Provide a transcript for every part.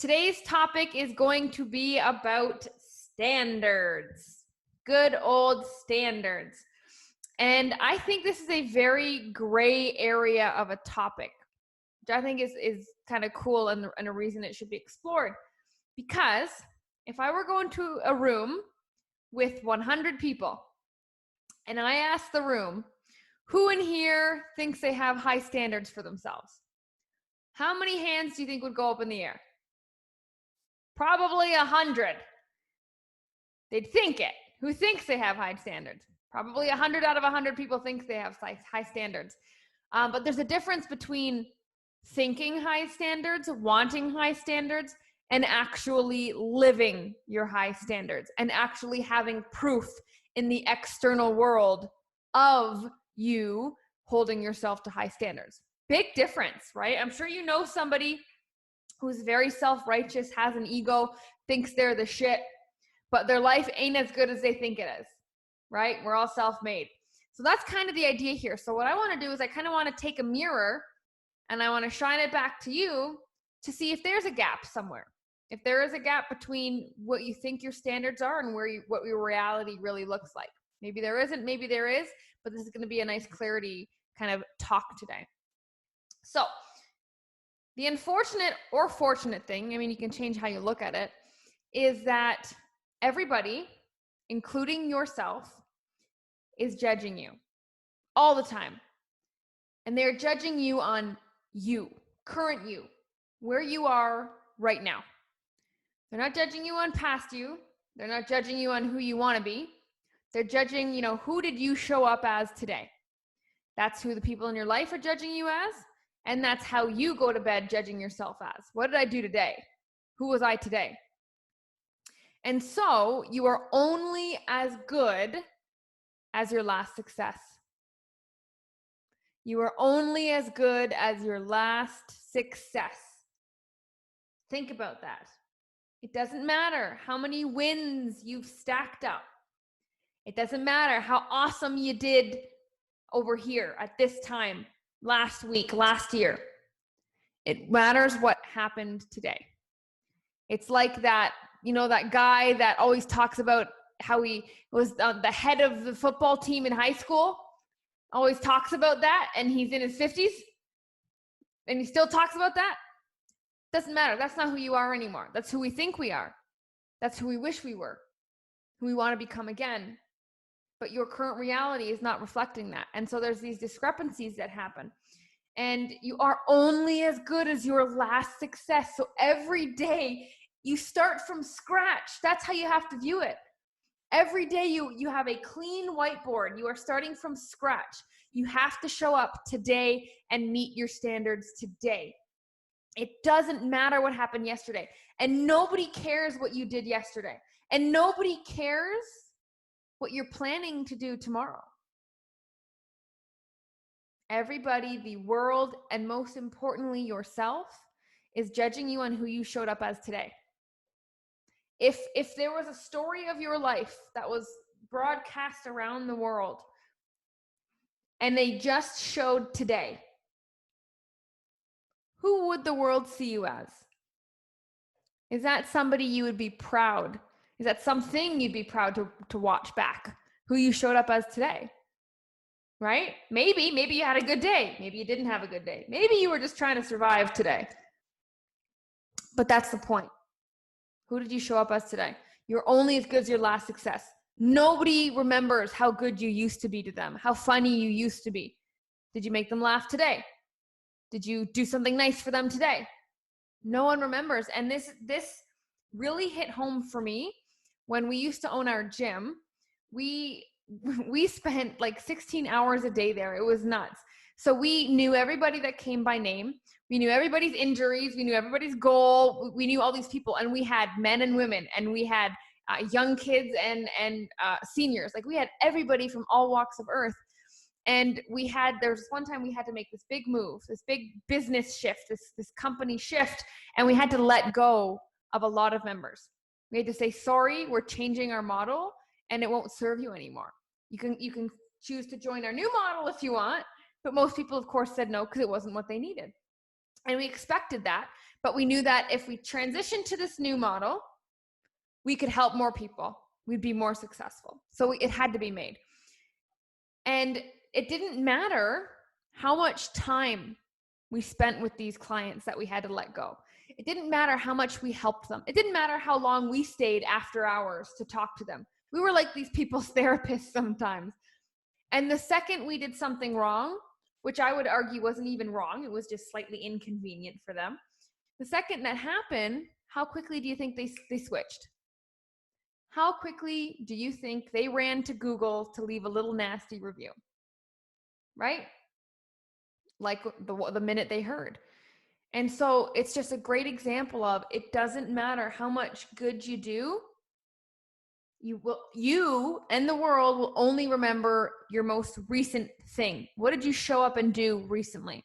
Today's topic is going to be about standards, good old standards. And I think this is a very gray area of a topic, which I think is kind of cool and a reason it should be explored. Because if I were going to a room with 100 people and I asked the room, who in here thinks they have high standards for themselves? How many hands do you think would go up in the air? Probably 100. They'd think it. Who thinks they have high standards? Probably 100 out of 100 people think they have high standards. But there's a difference between thinking high standards, wanting high standards, and actually living your high standards and actually having proof in the external world of you holding yourself to high standards. Big difference, right? I'm sure you know somebody who's very self-righteous, has an ego, thinks they're the shit, but their life ain't as good as they think it is, right? We're all self-made. So that's kind of the idea here. So what I want to do is I kind of want to take a mirror and I want to shine it back to you to see if there's a gap somewhere. If there is a gap between what you think your standards are and what your reality really looks like. Maybe there isn't, maybe there is, but this is going to be a nice clarity kind of talk today. So the unfortunate or fortunate thing, I mean, you can change how you look at it, is that everybody, including yourself, is judging you all the time. And they're judging you on you, current you, where you are right now. They're not judging you on past you. They're not judging you on who you want to be. They're judging, who did you show up as today? That's who the people in your life are judging you as. And that's how you go to bed judging yourself as. What did I do today? Who was I today? And so you are only as good as your last success. You are only as good as your last success. Think about that. It doesn't matter how many wins you've stacked up. It doesn't matter how awesome you did over here at this time, last week, last year. It matters what happened today. It's like that, that guy that always talks about how he was the head of the football team in high school, always talks about that, and he's in his 50s, and he still talks about that. Doesn't matter. That's not who you are anymore. That's who we think we are. That's who we wish we were, who we want to become again. But your current reality is not reflecting that. And so there's these discrepancies that happen. And you are only as good as your last success. So every day you start from scratch. That's how you have to view it. Every day you have a clean whiteboard. You are starting from scratch. You have to show up today and meet your standards today. It doesn't matter what happened yesterday. And nobody cares what you did yesterday. And nobody cares what you're planning to do tomorrow. Everybody, the world, and most importantly, yourself, is judging you on who you showed up as today. If there was a story of your life that was broadcast around the world and they just showed today, who would the world see you as? Is that somebody you would be proud? Is that something you'd be proud to watch back? Who you showed up as today? Right? Maybe you had a good day. Maybe you didn't have a good day. Maybe you were just trying to survive today. But that's the point. Who did you show up as today? You're only as good as your last success. Nobody remembers how good you used to be to them, how funny you used to be. Did you make them laugh today? Did you do something nice for them today? No one remembers. And this really hit home for me when we used to own our gym. We spent like 16 hours a day there. It was nuts. So we knew everybody that came by name. We knew everybody's injuries. We knew everybody's goal. We knew all these people, and we had men and women, and we had young kids and seniors. Like we had everybody from all walks of earth. And there's one time we had to make this big move, this big business shift, this company shift, and we had to let go of a lot of members. We had to say, sorry, we're changing our model and it won't serve you anymore. You can choose to join our new model if you want, but most people of course said no because it wasn't what they needed. And we expected that, but we knew that if we transitioned to this new model, we could help more people. We'd be more successful. So it had to be made. And it didn't matter how much time we spent with these clients that we had to let go. It didn't matter how much we helped them. It didn't matter how long we stayed after hours to talk to them. We were like these people's therapists sometimes. And the second we did something wrong, which I would argue wasn't even wrong, it was just slightly inconvenient for them. The second that happened, how quickly do you think they switched? How quickly do you think they ran to Google to leave a little nasty review? Right? Like the minute they heard. And so it's just a great example of it doesn't matter how much good you do. You and the world will only remember your most recent thing. What did you show up and do recently?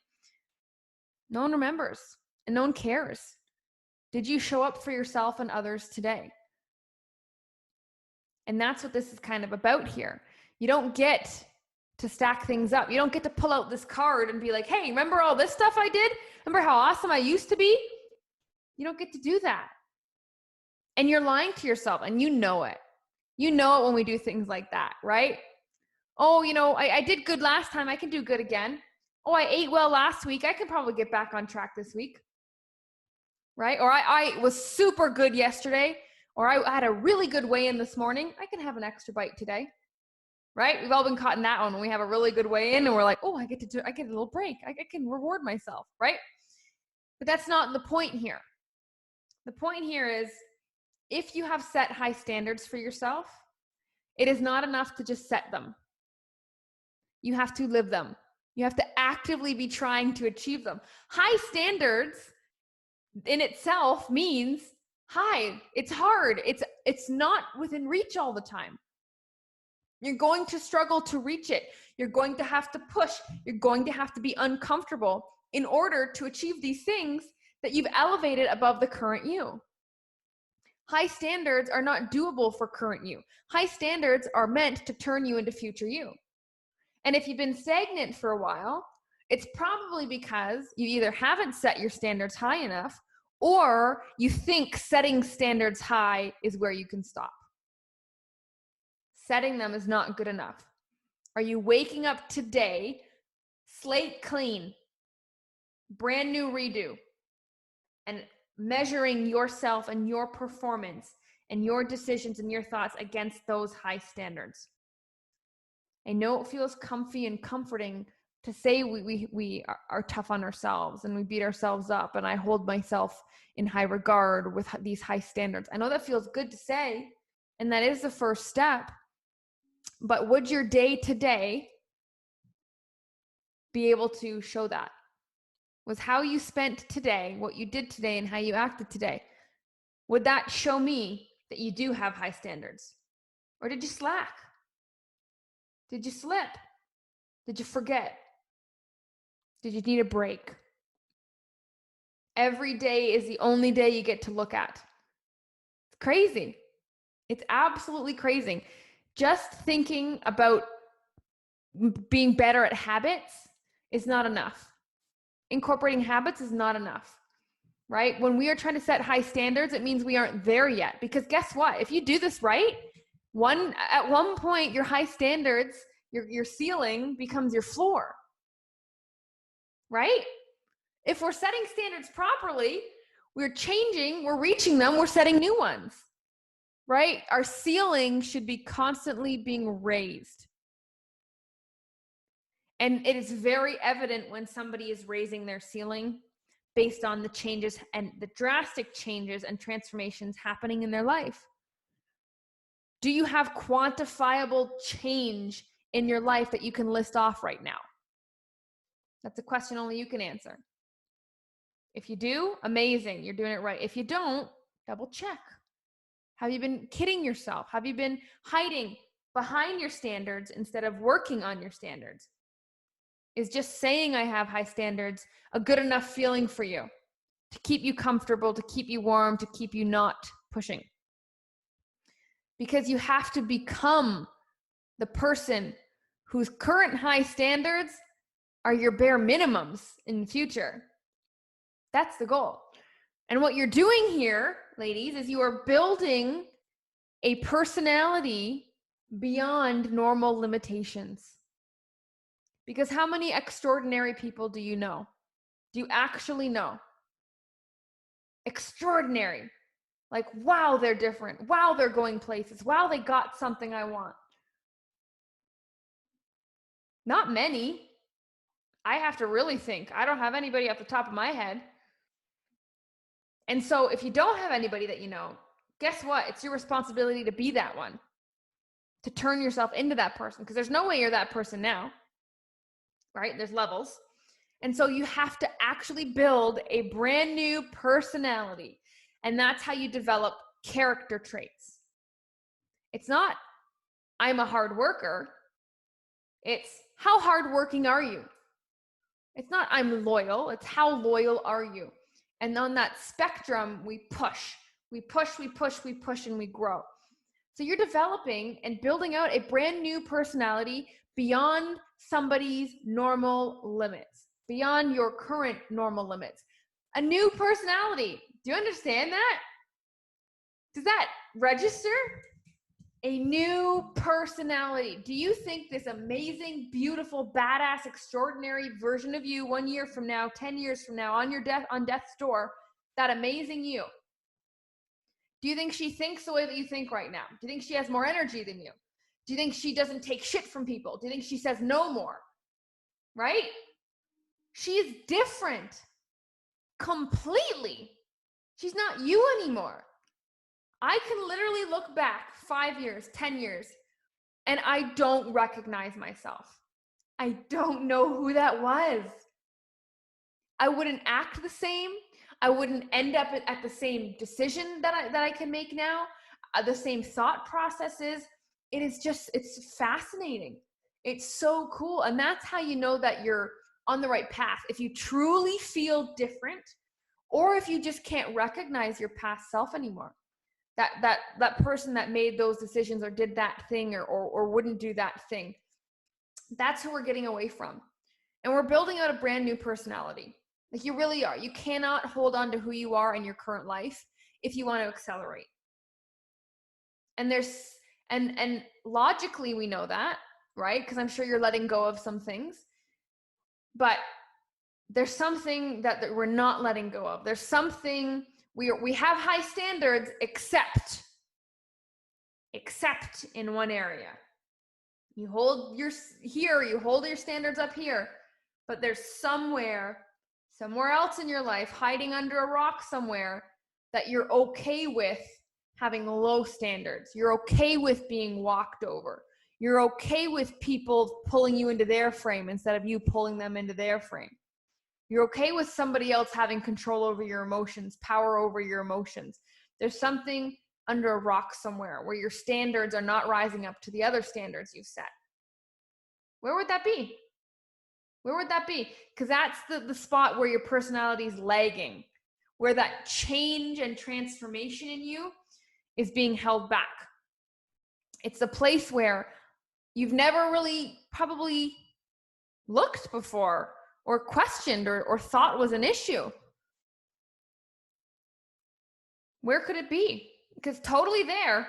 No one remembers and no one cares. Did you show up for yourself and others today? And that's what this is kind of about here. You don't get to stack things up. You don't get to pull out this card and be like, hey, remember all this stuff I did? Remember how awesome I used to be? You don't get to do that. And you're lying to yourself, and you know it. You know it when we do things like that, right? Oh, I did good last time. I can do good again. Oh, I ate well last week. I can probably get back on track this week, right? Or I was super good yesterday, or I had a really good weigh-in this morning. I can have an extra bite today, right? We've all been caught in that one when we have a really good weigh-in and we're like, oh, I get a little break. I can reward myself, right? But that's not the point here. The point here is, if you have set high standards for yourself, it is not enough to just set them. You have to live them. You have to actively be trying to achieve them. High standards in itself means high. It's hard. It's not within reach all the time. You're going to struggle to reach it. You're going to have to push. You're going to have to be uncomfortable in order to achieve these things that you've elevated above the current you. High standards are not doable for current you. High standards are meant to turn you into future you. And if you've been stagnant for a while, it's probably because you either haven't set your standards high enough, or you think setting standards high is where you can stop. Setting them is not good enough. Are you waking up today, slate clean, brand new redo, and measuring yourself and your performance and your decisions and your thoughts against those high standards? I know it feels comfy and comforting to say we are tough on ourselves and we beat ourselves up and I hold myself in high regard with these high standards. I know that feels good to say, and that is the first step. But would your day today be able to show that? Was how you spent today, what you did today, and how you acted today, would that show me that you do have high standards? Or did you slack? Did you slip? Did you forget? Did you need a break? Every day is the only day you get to look at. It's crazy. It's absolutely crazy. Just thinking about being better at habits is not enough. Incorporating habits is not enough, right? When we are trying to set high standards, it means we aren't there yet. Because guess what? If you do this right, at one point, your high standards, your ceiling becomes your floor, right? If we're setting standards properly, we're changing, we're reaching them, we're setting new ones, right? Our ceiling should be constantly being raised. And it is very evident when somebody is raising their ceiling based on the changes and the drastic changes and transformations happening in their life. Do you have quantifiable change in your life that you can list off right now? That's a question only you can answer. If you do, amazing, you're doing it right. If you don't, double check. Have you been kidding yourself? Have you been hiding behind your standards instead of working on your standards? Is just saying I have high standards a good enough feeling for you to keep you comfortable, to keep you warm, to keep you not pushing? Because you have to become the person whose current high standards are your bare minimums in the future. That's the goal. And what you're doing here, ladies, is you are building a personality beyond normal limitations. Because how many extraordinary people do you know? Do you actually know? Extraordinary. Like, wow, they're different. Wow, they're going places. Wow, they got something I want. Not many. I have to really think. I don't have anybody off the top of my head. And so if you don't have anybody that you know, guess what? It's your responsibility to be that one, to turn yourself into that person, because there's no way you're that person now, right? There's levels. And so you have to actually build a brand new personality. And that's how you develop character traits. It's not, I'm a hard worker. It's, how hardworking are you? It's not, I'm loyal. It's, how loyal are you? And on that spectrum, we push, and we grow. So you're developing and building out a brand new personality beyond somebody's normal limits, beyond your current normal limits. A new personality. Do you understand that? Does that register? A new personality. Do you think this amazing, beautiful, badass, extraordinary version of you 1 year from now, 10 years from now, on death's door, that amazing you, do you think she thinks the way that you think right now? Do you think she has more energy than you? Do you think she doesn't take shit from people? Do you think she says no more? Right? She's different. Completely. She's not you anymore. I can literally look back 5 years, 10 years, and I don't recognize myself. I don't know who that was. I wouldn't act the same. I wouldn't end up at the same decision that I can make now, the same thought processes. It is just, it's fascinating. It's so cool. And that's how you know that you're on the right path. If you truly feel different, or if you just can't recognize your past self anymore. That person that made those decisions or did that thing or wouldn't do that thing. That's who we're getting away from. And we're building out a brand new personality. Like, you really are. You cannot hold on to who you are in your current life if you want to accelerate. And and logically we know that, right? Because I'm sure you're letting go of some things. But there's something that we're not letting go of. There's something, we have high standards, except in one area. You hold your standards up here, but there's somewhere else in your life, hiding under a rock somewhere, that you're okay with having low standards. You're okay with being walked over. You're okay with people pulling you into their frame instead of you pulling them into their frame. You're okay with somebody else having control over your emotions, power over your emotions. There's something under a rock somewhere where your standards are not rising up to the other standards you've set. Where would that be? Where would that be? Because that's the spot where your personality is lagging, where that change and transformation in you is being held back. It's a place where you've never really probably looked before or questioned or thought was an issue. Where could it be? Because totally there.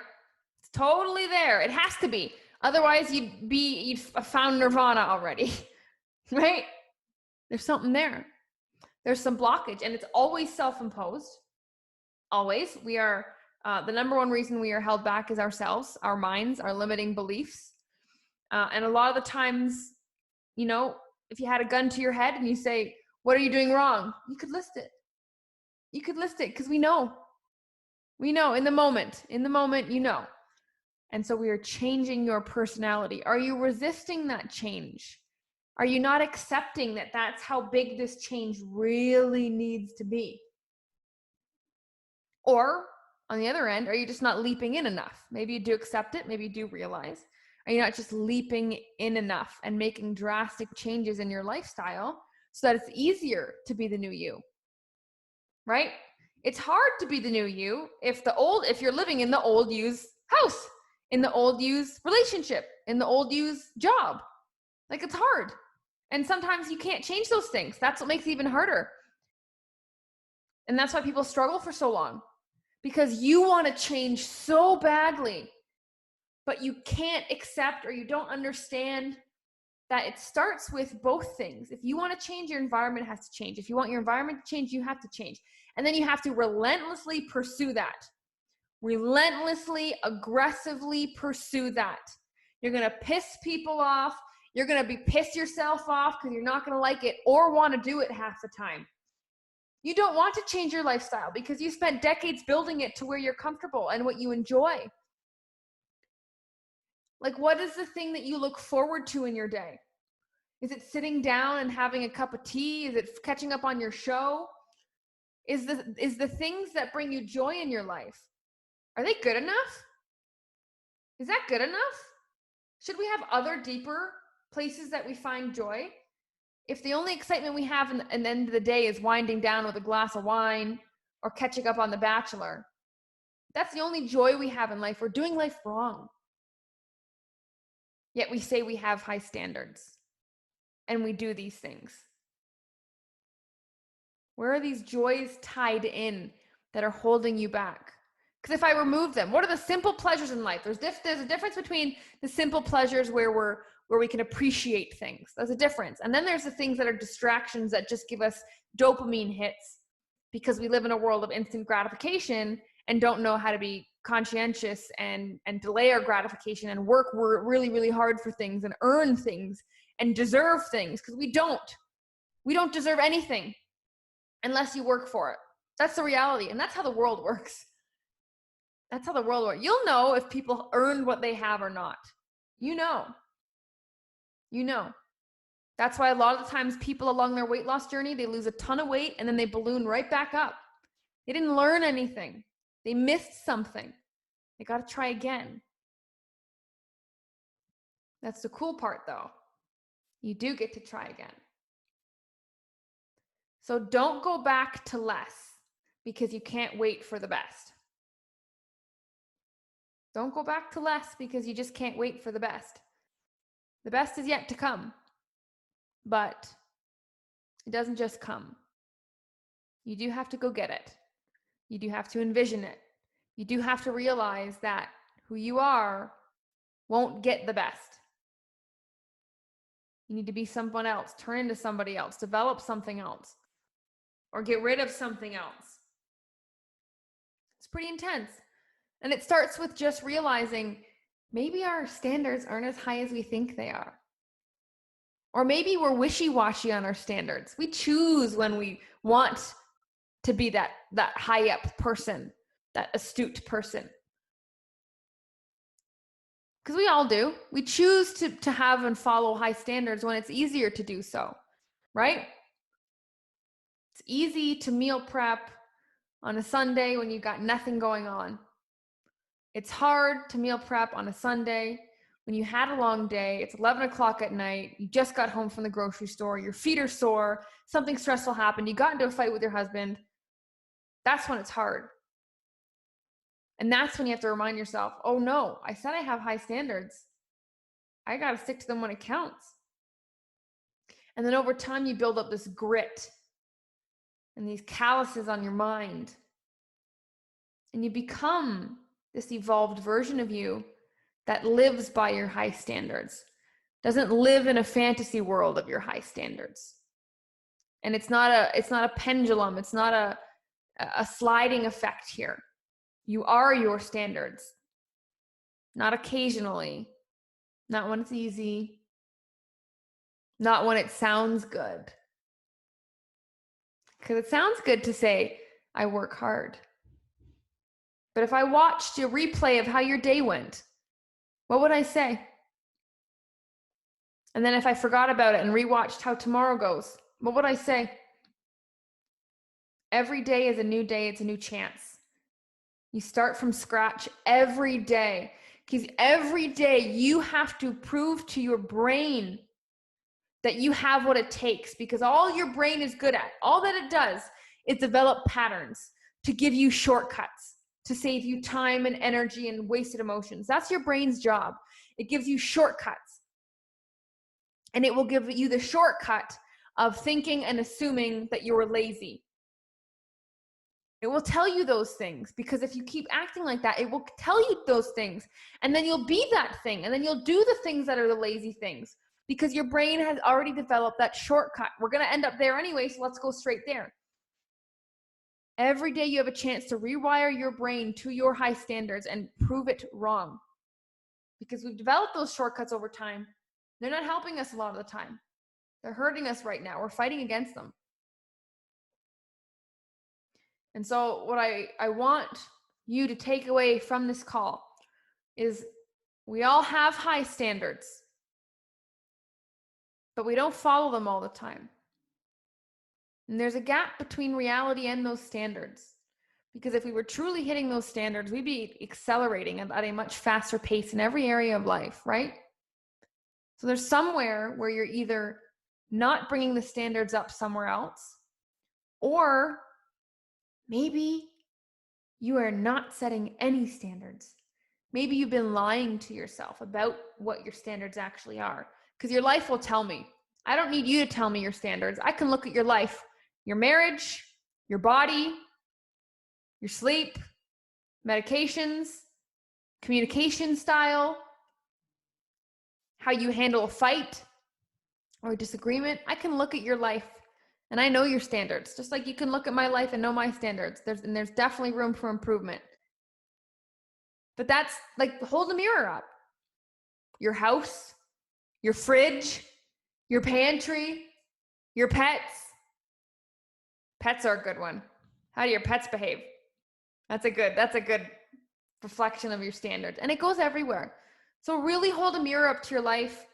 It's totally there. It has to be. Otherwise you'd found nirvana already. Right? There's something there. There's some blockage, and it's always self-imposed. Always. We are the number one reason we are held back is ourselves, our minds, our limiting beliefs. And a lot of the times, you know, if you had a gun to your head and you say, what are you doing wrong? You could list it. You could list it, because we know in the moment, you know. And so we are changing your personality. Are you resisting that change? Are you not accepting that that's how big this change really needs to be? Or on the other end, are you just not leaping in enough? Maybe you do accept it. Maybe you do realize. Are you not just leaping in enough and making drastic changes in your lifestyle so that it's easier to be the new you? Right? It's hard to be the new you if you're living in the old you's house, in the old you's relationship, in the old you's job. Like, it's hard. And sometimes you can't change those things. That's what makes it even harder. And that's why people struggle for so long, because you want to change so badly, but you can't accept, or you don't understand that it starts with both things. If you want to change, your environment has to change. If you want your environment to change, you have to change. And then you have to relentlessly pursue that. Relentlessly, aggressively pursue that. You're going to piss people off. You're going to be pissed yourself off because you're not going to like it or want to do it half the time. You don't want to change your lifestyle because you spent decades building it to where you're comfortable and what you enjoy. Like, what is the thing that you look forward to in your day? Is it sitting down and having a cup of tea? Is it catching up on your show? Is the things that bring you joy in your life, are they good enough? Is that good enough? Should we have other deeper places that we find joy? If the only excitement we have in the end of the day is winding down with a glass of wine or catching up on The Bachelor, that's the only joy we have in life, we're doing life wrong. Yet we say we have high standards and we do these things. Where are these joys tied in that are holding you back? Because if I remove them, what are the simple pleasures in life? There's a difference between the simple pleasures where we can appreciate things. There's a difference. And then there's the things that are distractions that just give us dopamine hits because we live in a world of instant gratification and don't know how to be conscientious and delay our gratification and work really, really hard for things and earn things and deserve things, because we don't deserve anything unless you work for it. That's the reality. And that's how the world works. That's how the world works. You'll know if people earned what they have or not. You know. That's why a lot of the times people along their weight loss journey, they lose a ton of weight and then they balloon right back up. They didn't learn anything. They missed something. They got to try again. That's the cool part, though. You do get to try again. So don't go back to less because you can't wait for the best. Don't go back to less because you just can't wait for the best. The best is yet to come, but it doesn't just come. You do have to go get it. You do have to envision it. You do have to realize that who you are won't get the best. You need to be someone else, turn into somebody else, develop something else, or get rid of something else. It's pretty intense. And it starts with just realizing maybe our standards aren't as high as we think they are. Or maybe we're wishy-washy on our standards. We choose when we want to be that high up person, that astute person. Because we all do. We choose to have and follow high standards when it's easier to do so, right? It's easy to meal prep on a Sunday when you got nothing going on. It's hard to meal prep on a Sunday when you had a long day. It's 11 o'clock at night. You just got home from the grocery store. Your feet are sore. Something stressful happened. You got into a fight with your husband. That's when it's hard. And that's when you have to remind yourself, oh no, I said I have high standards. I got to stick to them when it counts. And then over time, you build up this grit and these calluses on your mind. And you become this evolved version of you that lives by your high standards, doesn't live in a fantasy world of your high standards. And it's not a pendulum. It's not a sliding effect here. You are your standards, not occasionally, not when it's easy, not when it sounds good. Because it sounds good to say, I work hard. But if I watched a replay of how your day went, what would I say? And then if I forgot about it and rewatched how tomorrow goes, what would I say? Every day is a new day. It's a new chance. You start from scratch every day, because every day you have to prove to your brain that you have what it takes, because all your brain is good at, all that it does is develop patterns to give you shortcuts, to save you time and energy and wasted emotions. That's your brain's job. It gives you shortcuts. And it will give you the shortcut of thinking and assuming that you're lazy. It will tell you those things, because if you keep acting like that, it will tell you those things. And then you'll be that thing. And then you'll do the things that are the lazy things, because your brain has already developed that shortcut. We're going to end up there anyway, so let's go straight there. Every day you have a chance to rewire your brain to your high standards and prove it wrong. Because we've developed those shortcuts over time. They're not helping us a lot of the time. They're hurting us right now. We're fighting against them. And so what I want you to take away from this call is, we all have high standards, but we don't follow them all the time. And there's a gap between reality and those standards. Because if we were truly hitting those standards, we'd be accelerating at a much faster pace in every area of life, right? So there's somewhere where you're either not bringing the standards up somewhere else, or maybe you are not setting any standards. Maybe you've been lying to yourself about what your standards actually are, because your life will tell me. I don't need you to tell me your standards. I can look at your life, your marriage, your body, your sleep, medications, communication style, how you handle a fight or a disagreement. I can look at your life and I know your standards, just like you can look at my life and know my standards. There's definitely room for improvement. But that's like, hold the mirror up. Your house, your fridge, your pantry, your pets. Pets are a good one. How do your pets behave? That's a good reflection of your standards. And it goes everywhere. So really hold a mirror up to your life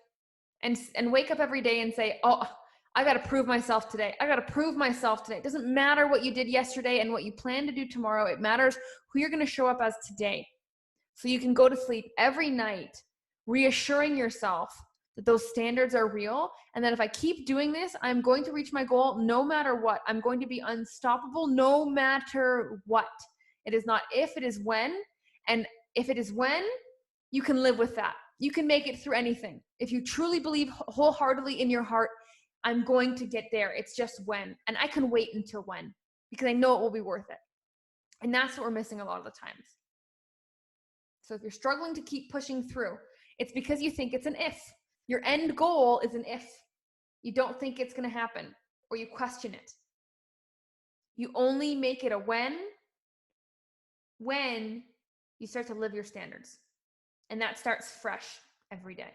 and wake up every day and say, oh, I got to prove myself today. I got to prove myself today. It doesn't matter what you did yesterday and what you plan to do tomorrow. It matters who you're going to show up as today. So you can go to sleep every night reassuring yourself that those standards are real, and that if I keep doing this, I'm going to reach my goal no matter what. I'm going to be unstoppable no matter what. It is not if, it is when. And if it is when, you can live with that. You can make it through anything. If you truly believe wholeheartedly in your heart, I'm going to get there. It's just when. And I can wait until when, because I know it will be worth it. And that's what we're missing a lot of the times. So if you're struggling to keep pushing through, it's because you think it's an if. Your end goal is an if. You don't think it's going to happen, or you question it. You only make it a when you start to live your standards. And that starts fresh every day.